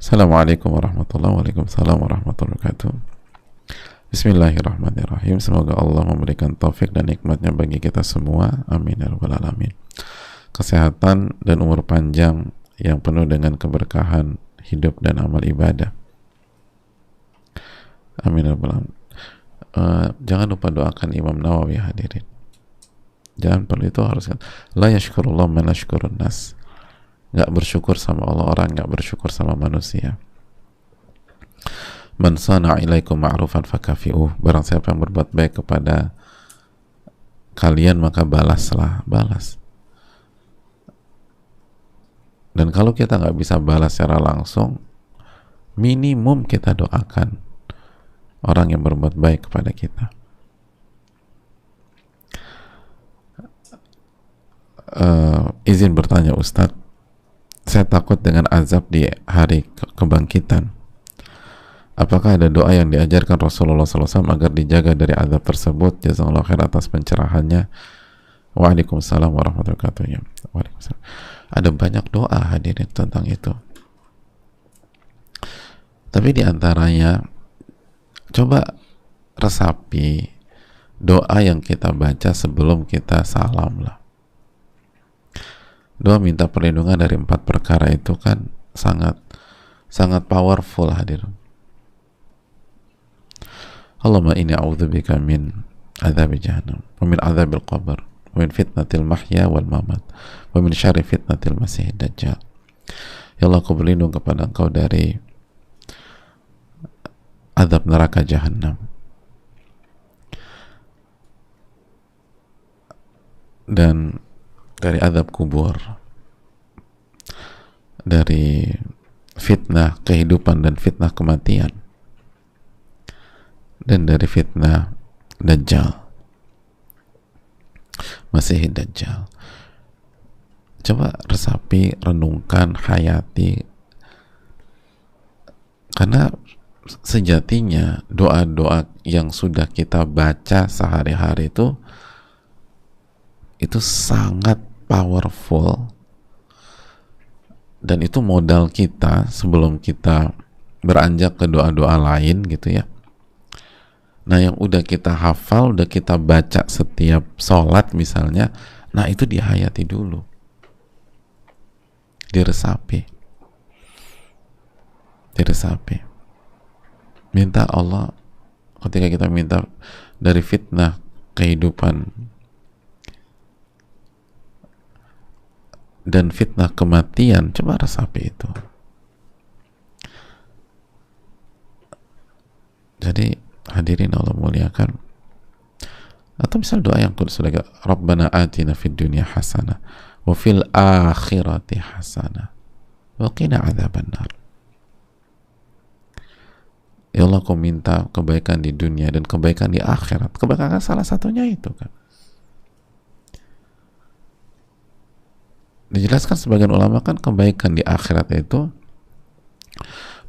Assalamualaikum warahmatullahi wabarakatuh. Bismillahirrahmanirrahim. Semoga Allah memberikan taufik dan nikmatnya bagi kita semua. Amin ya rabbal alamin. Kesehatan dan umur panjang yang penuh dengan keberkahan hidup dan amal ibadah. Amin ya rabbal alamin. Jangan lupa doakan Imam Nawawi, hadirin. Jangan perlu itu harus la yashkurullah man la yashkurun nas. Nggak bersyukur sama Allah orang nggak bersyukur sama manusia. Man sana ilaikum ma'rufan fakafi'uh. Barang siapa yang berbuat baik kepada kalian maka balaslah, balas. Dan kalau kita nggak bisa balas secara langsung, minimum kita doakan orang yang berbuat baik kepada kita. Izin bertanya Ustadz, saya takut dengan azab di hari kebangkitan. Apakah ada doa yang diajarkan Rasulullah SAW agar dijaga dari azab tersebut? Jazakallahu khair atas pencerahannya. Waalaikumsalam warahmatullahi wabarakatuh. Waalaikumsalam. Ada banyak doa, hadirin, tentang itu. Tapi diantaranya, coba resapi doa yang kita baca sebelum kita salam lah. Doa minta perlindungan dari 4 perkara itu kan sangat powerful, hadirin. Allahumma inni a'udzubika min adzabi jahannam wa min adzabil qabr wa min fitnatil mahya wal mamat wa min syarri fitnatil masiihid dajjal. Ya Allah, aku berlindung kepada Engkau dari azab neraka jahannam dan dari azab kubur, dari fitnah kehidupan dan fitnah kematian, dan dari fitnah Dajjal, Masiihid Dajjal. Coba resapi, renungkan, hayati, karena sejatinya doa-doa yang sudah kita baca sehari-hari itu sangat powerful, dan itu modal kita sebelum kita beranjak ke doa-doa lain gitu ya. Nah, yang udah kita hafal, udah kita baca setiap sholat misalnya, nah itu dihayati dulu, diresapi. Minta Allah, ketika kita minta dari fitnah kehidupan dan fitnah kematian, coba resapi itu. Jadi hadirin Allah muliakan, atau misal doa yang sudah Rabbana atina fid dunya hasanah wa fil akhirati hasanah wa qina adzabannar. Ya Allah, aku minta kebaikan di dunia dan kebaikan di akhirat. Kebaikan salah satunya itu kan. Dijelaskan sebagian ulama kan kebaikan di akhirat itu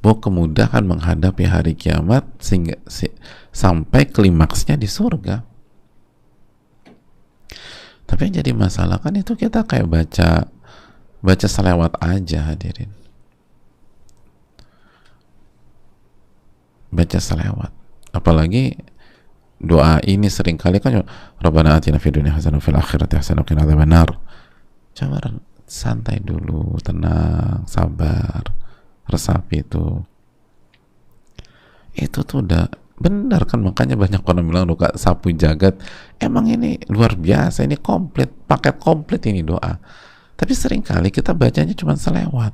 bahwa kemudahan menghadapi hari kiamat sehingga sampai klimaksnya di surga. Tapi yang jadi masalah kan itu kita kayak baca selewat aja, hadirin. Baca selewat. Apalagi doa ini seringkali kan Rabbana atina fid dunya hasanah wa fil akhirati hasanah wa qina adzabannar. Coba santai dulu, tenang, sabar, resapi itu tuh udah benar kan. Makanya banyak orang bilang doa sapu jagat, emang ini luar biasa, ini komplit, paket komplit ini doa. Tapi seringkali kita bacanya cuma selewat,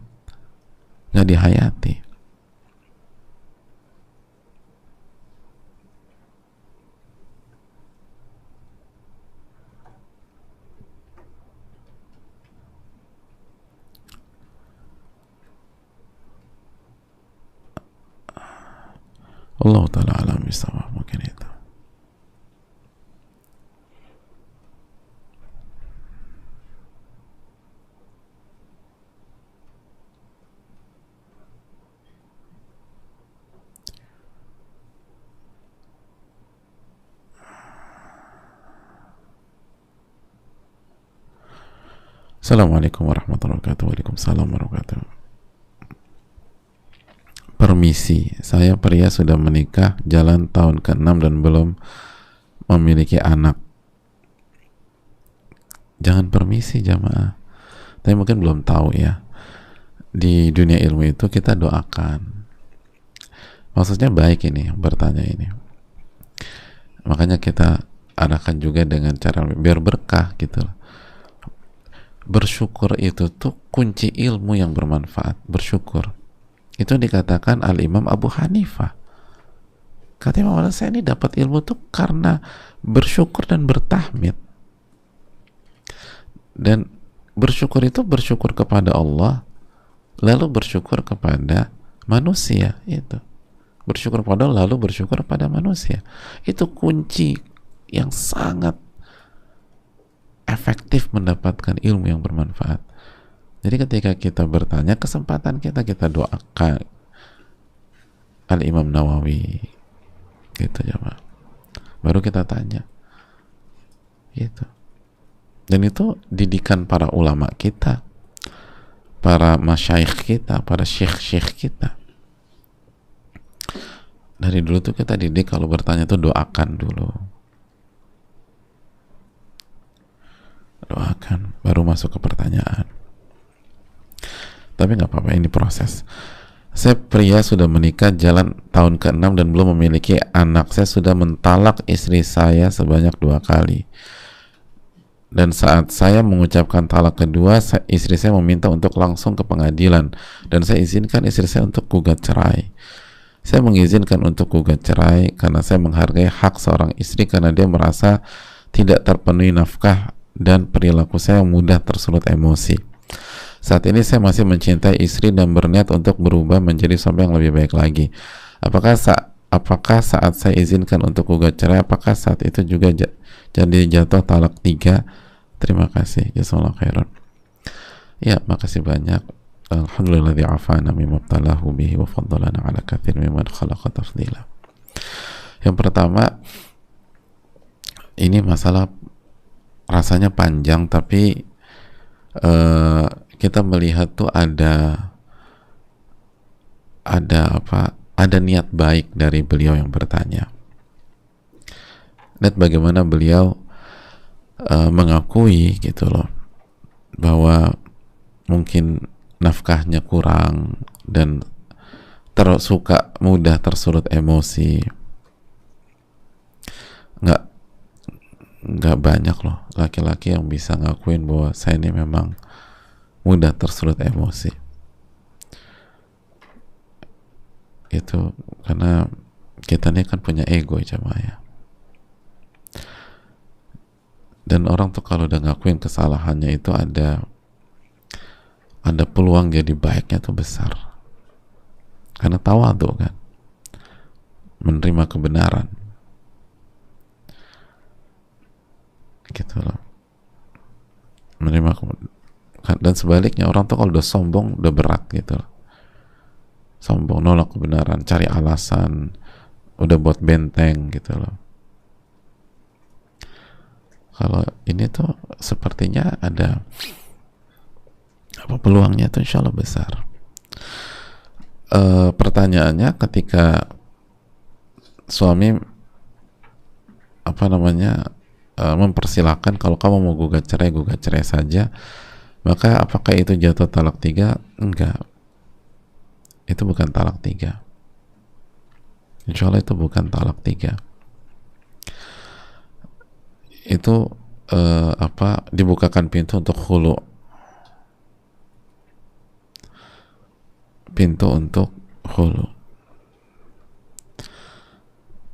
nggak dihayati. Allah ta'ala alam bisawab, mungkin itu. Assalamualaikum warahmatullahi wabarakatuh. Waalaikumsalam warahmatullahi wabarakatuh. permisi, saya pria sudah menikah jalan tahun ke-6 dan belum memiliki anak. Jangan permisi jamaah, tapi mungkin belum tahu ya, di dunia ilmu itu kita doakan. Maksudnya baik ini yang bertanya ini, makanya kita adakan juga dengan cara biar berkah gitu. Bersyukur itu tuh kunci ilmu yang bermanfaat. Bersyukur itu dikatakan Al-Imam Abu Hanifah, katanya malah saya ini dapat ilmu tuh karena bersyukur dan bertahmid. Dan bersyukur itu bersyukur kepada Allah, lalu bersyukur kepada manusia. Itu bersyukur kepada Allah, lalu bersyukur kepada manusia. Itu kunci yang sangat efektif mendapatkan ilmu yang bermanfaat. Jadi ketika kita bertanya, kesempatan kita doakan Al-Imam Nawawi gitu ya Pak, baru kita tanya gitu. Dan itu didikan para ulama kita, para masyayikh kita, para syekh-syekh kita. Dari dulu tuh kita didik kalau bertanya tuh doakan dulu, doakan baru masuk ke pertanyaan. Tapi nggak apa-apa, ini proses. Saya pria sudah menikah jalan tahun ke-6 dan belum memiliki anak. Saya sudah mentalak istri saya sebanyak 2 kali. Dan saat saya mengucapkan talak kedua, istri saya meminta untuk langsung ke pengadilan. Dan saya izinkan istri saya untuk gugat cerai. Saya mengizinkan untuk gugat cerai karena saya menghargai hak seorang istri, karena dia merasa tidak terpenuhi nafkah dan perilaku saya mudah tersulut emosi. Saat ini saya masih mencintai istri dan berniat untuk berubah menjadi suami yang lebih baik lagi. Apakah saat saya izinkan untuk gugat cerai, apakah saat itu juga jadi jatuh talak 3? Terima kasih, jazakallahu khairan. Ya, makasih banyak. Alhamdulilladzi afana mimma ibtalahu bihi wa faddalana ala katsir mimman khalaqa tafdila. Yang pertama, ini masalah rasanya panjang, tapi kita melihat tuh ada niat baik dari beliau yang bertanya. Lihat bagaimana beliau mengakui gitu loh, bahwa mungkin nafkahnya kurang dan suka mudah tersulut emosi. Nggak banyak loh laki-laki yang bisa ngakuin bahwa saya ini memang mudah tersulut emosi. Itu karena kita ini kan punya ego jemaah ya. Dan orang tuh kalau udah ngakuin kesalahannya itu ada peluang jadi baiknya tuh besar. Karena tawadhu kan, menerima kebenaran. Gitu loh. Menerima dan sebaliknya, orang tuh kalau udah sombong udah berat gitu loh. Sombong, nolak kebenaran, cari alasan, udah buat benteng gitu loh. Kalau ini tuh sepertinya ada peluangnya tuh insya Allah besar. Pertanyaannya, ketika suami mempersilahkan kalau kamu mau gugat cerai saja, maka apakah itu jatuh talak 3? Enggak, itu bukan talak 3. Insya Allah itu bukan talak 3. Itu dibukakan pintu untuk khulu,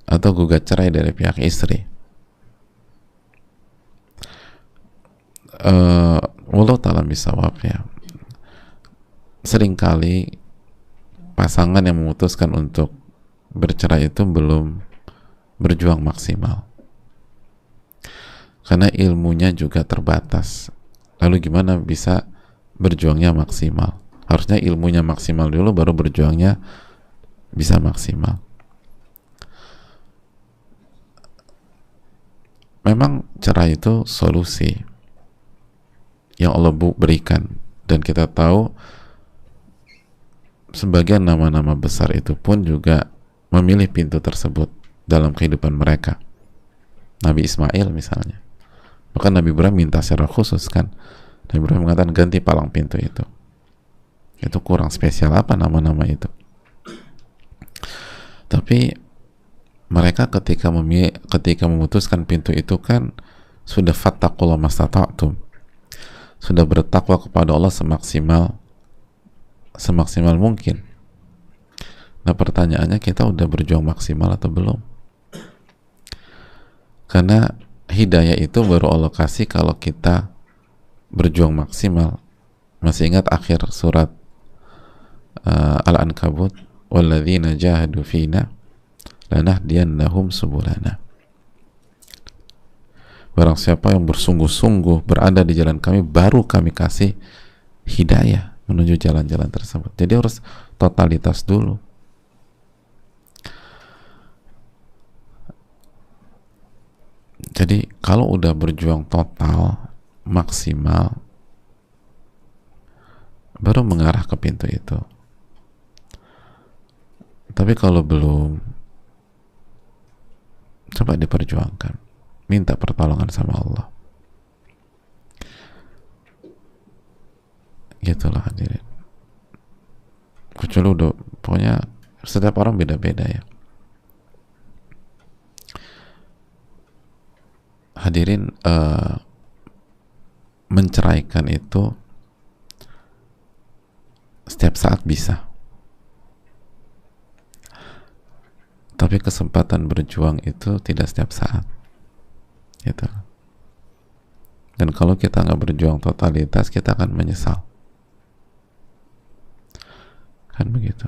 atau gugat cerai dari pihak istri. Wallahu ta'ala bisawab ya. Seringkali pasangan yang memutuskan untuk bercerai itu belum berjuang maksimal, karena ilmunya juga terbatas. Lalu gimana bisa berjuangnya maksimal? Harusnya ilmunya maksimal dulu, baru berjuangnya bisa maksimal. Memang cerai itu solusi yang Allah berikan, dan kita tahu sebagian nama-nama besar itu pun juga memilih pintu tersebut dalam kehidupan mereka. Nabi Ismail misalnya, bahkan Nabi Ibrahim minta secara khusus kan, Nabi Ibrahim mengatakan ganti palang pintu itu kurang spesial apa nama-nama itu. Tapi mereka ketika memutuskan pintu itu kan sudah fattaqullah mastata'tum, sudah bertakwa kepada Allah semaksimal mungkin. Nah pertanyaannya, kita udah berjuang maksimal atau belum? Karena hidayah itu baru Allah kasih kalau kita berjuang maksimal. Masih ingat akhir surat Al-Ankabut, walladzina jahadu fina lanahdiyannahum subulana. Barang siapa yang bersungguh-sungguh berada di jalan kami, baru kami kasih hidayah menuju jalan-jalan tersebut. Jadi harus totalitas dulu. Jadi kalau udah berjuang total, maksimal, baru mengarah ke pintu itu. Tapi kalau belum, coba diperjuangkan, minta pertolongan sama Allah. Gitulah hadirin. Kecuali udah, pokoknya setiap orang beda-beda ya. Hadirin, menceraikan itu setiap saat bisa, tapi kesempatan berjuang itu tidak setiap saat gitu. Dan kalau kita nggak berjuang totalitas, kita akan menyesal kan begitu.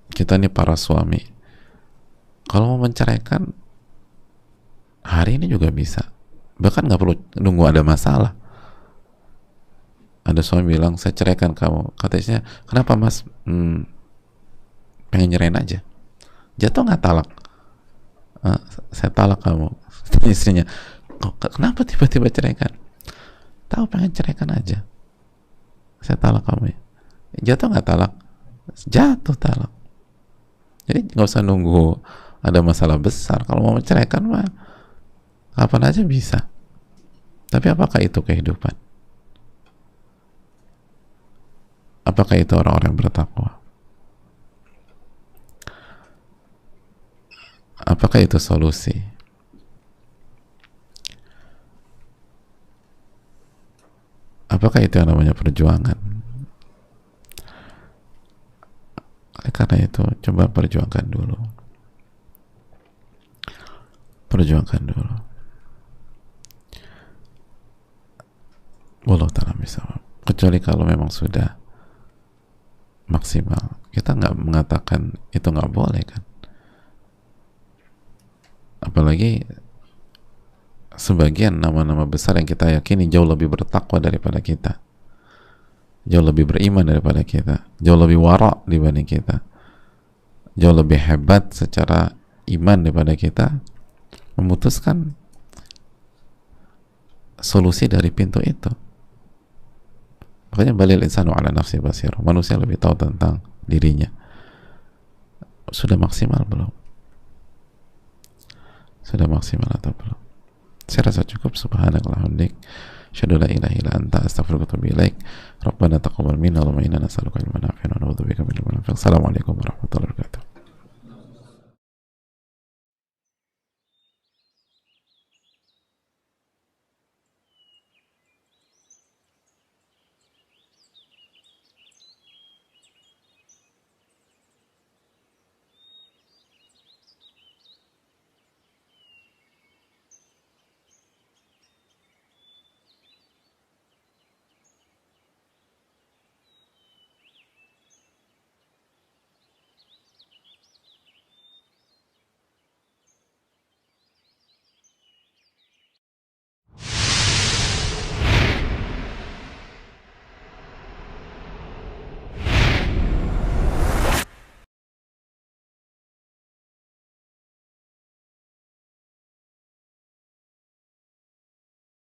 Kita nih para suami, kalau mau menceraikan hari ini juga bisa, bahkan nggak perlu nunggu ada masalah. Ada suami bilang, saya ceraikan kamu, katanya kenapa mas? Pengen nyerain aja. Jatuh nggak talak? Saya talak kamu. Istrinya, kenapa tiba-tiba ceraikan? Tahu pengen ceraikan aja. Saya talak kamu ya. Jatuh nggak talak? Jatuh talak. Jadi nggak usah nunggu ada masalah besar. Kalau mau menceraikan mah kapan aja bisa. Tapi apakah itu kehidupan? Apakah itu orang-orang yang bertakwa? Apakah itu solusi? Apakah itu yang namanya perjuangan? Karena itu, coba perjuangkan dulu. Perjuangkan dulu. Wallahu ta'ala bishawab. Kecuali kalau memang sudah maksimal, kita nggak mengatakan itu nggak boleh kan. Apalagi sebagian nama-nama besar yang kita yakini jauh lebih bertakwa daripada kita, jauh lebih beriman daripada kita, jauh lebih wara dibanding kita, jauh lebih hebat secara iman daripada kita, memutuskan solusi dari pintu itu. Makanya balil insanu ala nafsi basir, manusia lebih tahu tentang dirinya. Sudah maksimal belum? Sudah maksimal atau belum? Saya rasa cukup. Subhanallah hamdik, asyhadu la ilaha illa anta, astaghfiruka wa atubu ilaik. Rabbana taqabbal minna wa inna nas'aluka ilman nafi'an wa na'udzubika min ilmin la yanfa'. Assalamualaikum warahmatullahi wabarakatuh.